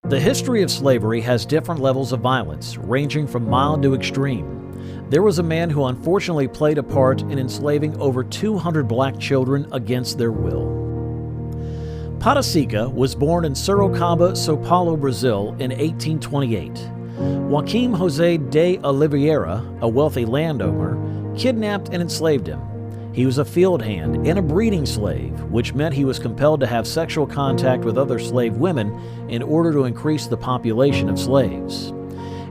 The history of slavery has different levels of violence, ranging from mild to extreme. There was a man who unfortunately played a part in enslaving over 200 black children against their will. Patacika was born in Sorocaba, São Paulo, Brazil in 1828. Joaquim José de Oliveira, a wealthy landowner, kidnapped and enslaved him. He was a field hand and a breeding slave, which meant he was compelled to have sexual contact with other slave women in order to increase the population of slaves.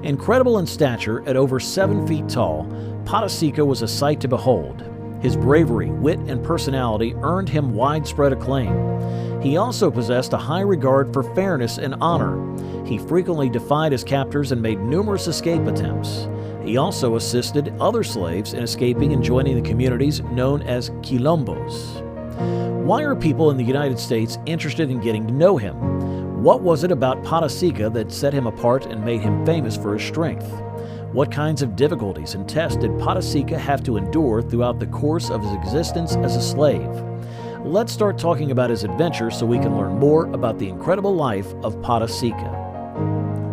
Incredible in stature at over 7 feet tall, Patacika was a sight to behold. His bravery, wit, and personality earned him widespread acclaim. He also possessed a high regard for fairness and honor. He frequently defied his captors and made numerous escape attempts. He also assisted other slaves in escaping and joining the communities known as quilombos. Why are people in the United States interested in getting to know him? What was it about Patacika that set him apart and made him famous for his strength? What kinds of difficulties and tests did Patacika have to endure throughout the course of his existence as a slave? Let's start talking about his adventure so we can learn more about the incredible life of Patacika.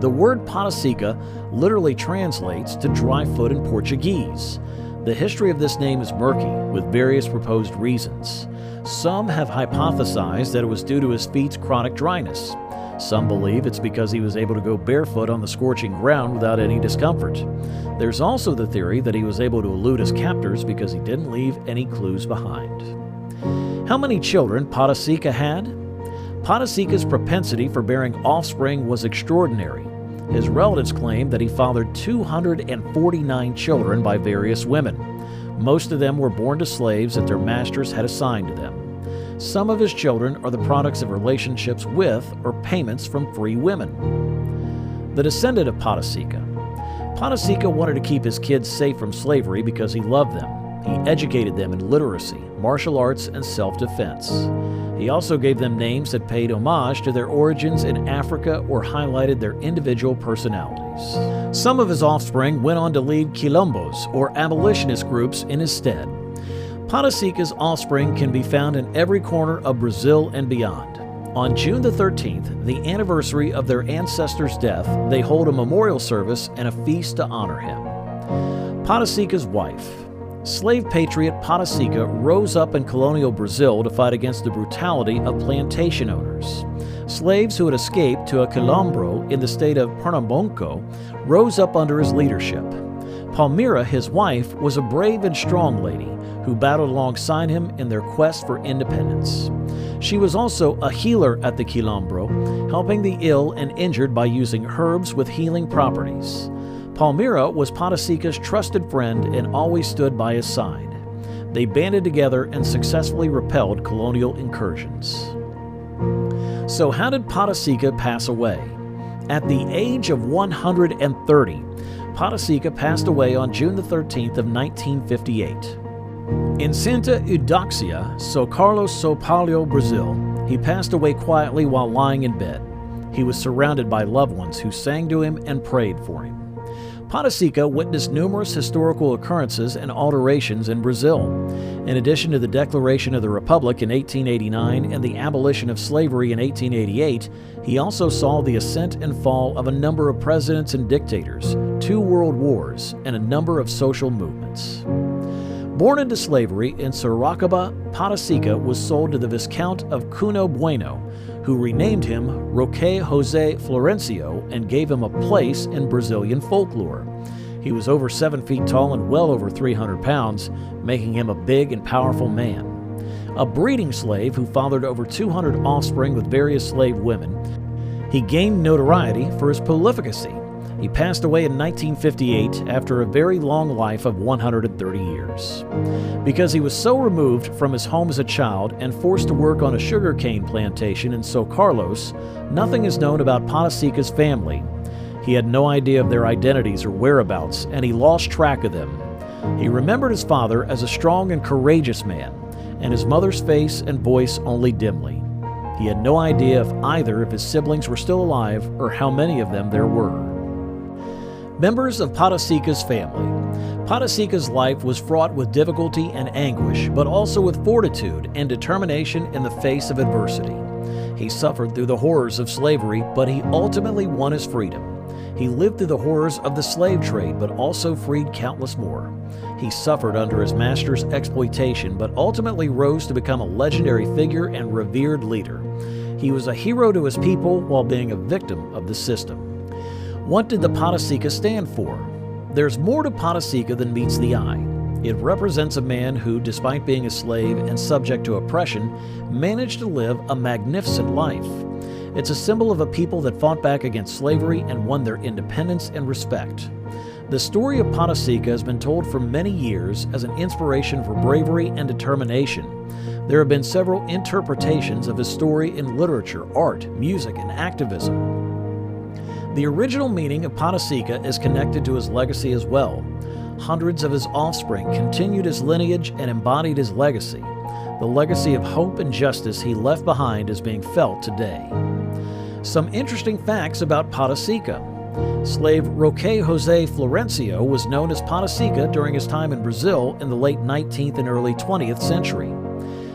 The word Patacika literally translates to dry foot in Portuguese. The history of this name is murky, with various proposed reasons. Some have hypothesized that it was due to his feet's chronic dryness. Some believe it's because he was able to go barefoot on the scorching ground without any discomfort. There's also the theory that he was able to elude his captors because he didn't leave any clues behind. How many children Patacika had? Patacika's propensity for bearing offspring was extraordinary. His relatives claim that he fathered 249 children by various women. Most of them were born to slaves that their masters had assigned to them. Some of his children are the products of relationships with or payments from free women. The descendant of Patacika. Patacika wanted to keep his kids safe from slavery because he loved them. He educated them in literacy, martial arts, and self-defense. He also gave them names that paid homage to their origins in Africa or highlighted their individual personalities. Some of his offspring went on to lead quilombos, or abolitionist groups, in his stead. Patacika's offspring can be found in every corner of Brazil and beyond. On June the 13th, the anniversary of their ancestor's death, they hold a memorial service and a feast to honor him. Patacika's wife. Slave patriot Patacika rose up in colonial Brazil to fight against the brutality of plantation owners. Slaves who had escaped to a quilombo in the state of Pernambuco rose up under his leadership. Palmira, his wife, was a brave and strong lady who battled alongside him in their quest for independence. She was also a healer at the quilombo, helping the ill and injured by using herbs with healing properties. Palmira was Patacika's trusted friend and always stood by his side. They banded together and successfully repelled colonial incursions. So how did Patacika pass away? At the age of 130, Patacika passed away on June the 13th of 1958. In Santa Eudoxia, São Carlos, São Paulo, Brazil, he passed away quietly while lying in bed. He was surrounded by loved ones who sang to him and prayed for him. Patacika witnessed numerous historical occurrences and alterations in Brazil. In addition to the Declaration of the Republic in 1889 and the abolition of slavery in 1888, he also saw the ascent and fall of a number of presidents and dictators, 2 world wars, and a number of social movements. Born into slavery in Sorocaba, Patacika was sold to the Viscount of Cunha Bueno, who renamed him Roque José Florencio and gave him a place in Brazilian folklore. He was over 7 feet tall and well over 300 pounds, making him a big and powerful man. A breeding slave who fathered over 200 offspring with various slave women, he gained notoriety for his prolificacy. He passed away in 1958 after a very long life of 130 years. Because he was so removed from his home as a child and forced to work on a sugarcane plantation in São Carlos, nothing is known about Patacika's family. He had no idea of their identities or whereabouts, and he lost track of them. He remembered his father as a strong and courageous man, and his mother's face and voice only dimly. He had no idea if either of his siblings were still alive or how many of them there were. Members of Patacika's family. Patacika's life was fraught with difficulty and anguish, but also with fortitude and determination in the face of adversity. He suffered through the horrors of slavery, but he ultimately won his freedom. He lived through the horrors of the slave trade, but also freed countless more. He suffered under his master's exploitation, but ultimately rose to become a legendary figure and revered leader. He was a hero to his people while being a victim of the system. What did the pata seca stand for? There's more to pata seca than meets the eye. It represents a man who, despite being a slave and subject to oppression, managed to live a magnificent life. It's a symbol of a people that fought back against slavery and won their independence and respect. The story of pata seca has been told for many years as an inspiration for bravery and determination. There have been several interpretations of his story in literature, art, music, and activism. The original meaning of pata seca is connected to his legacy as well. Hundreds of his offspring continued his lineage and embodied his legacy. The legacy of hope and justice he left behind is being felt today. Some interesting facts about pata seca. Slave Roque José Florencio was known as pata seca during his time in Brazil in the late 19th and early 20th century.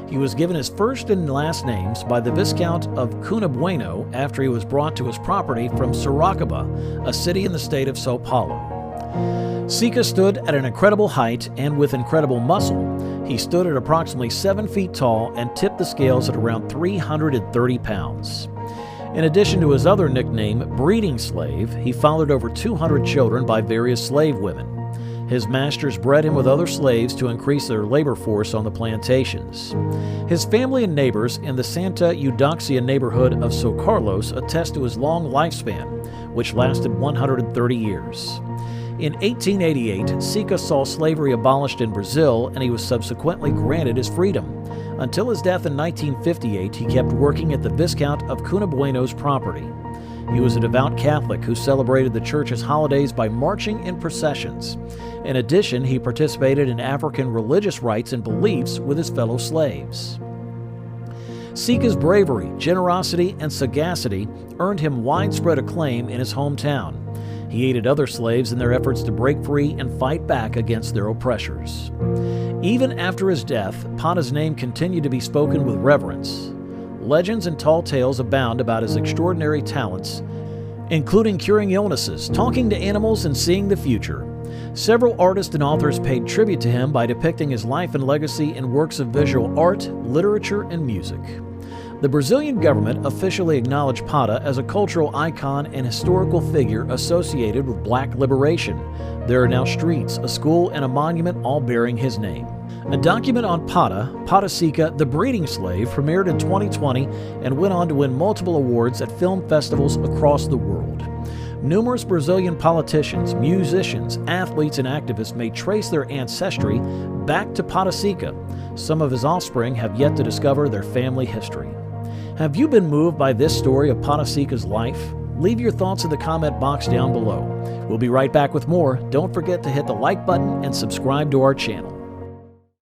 He was given his first and last names by the Viscount of Cunha Bueno after he was brought to his property from Sorocaba, a city in the state of São Paulo. Seca stood at an incredible height and with incredible muscle. He stood at approximately 7 feet tall and tipped the scales at around 330 pounds. In addition to his other nickname, breeding slave, he fathered over 200 children by various slave women. His masters bred him with other slaves to increase their labor force on the plantations. His family and neighbors in the Santa Eudoxia neighborhood of São Carlos attest to his long lifespan, which lasted 130 years. In 1888, Seca saw slavery abolished in Brazil, and he was subsequently granted his freedom. Until his death in 1958, he kept working at the Viscount of Cunha Bueno's property. He was a devout Catholic who celebrated the church's holidays by marching in processions. In addition, he participated in African religious rites and beliefs with his fellow slaves. Seca's bravery, generosity, and sagacity earned him widespread acclaim in his hometown. He aided other slaves in their efforts to break free and fight back against their oppressors. Even after his death, Pata's name continued to be spoken with reverence. Legends and tall tales abound about his extraordinary talents, including curing illnesses, talking to animals, and seeing the future. Several artists and authors paid tribute to him by depicting his life and legacy in works of visual art, literature, and music. The Brazilian government officially acknowledged Pata as a cultural icon and historical figure associated with Black liberation. There are now streets, a school, and a monument all bearing his name. A document on Pata Seca, the breeding slave, premiered in 2020 and went on to win multiple awards at film festivals across the world. Numerous Brazilian politicians, musicians, athletes, and activists may trace their ancestry back to Pata Seca. Some of his offspring have yet to discover their family history. Have you been moved by this story of Pata Seca's life? Leave your thoughts in the comment box down below. We'll be right back with more. Don't forget to hit the like button and subscribe to our channel.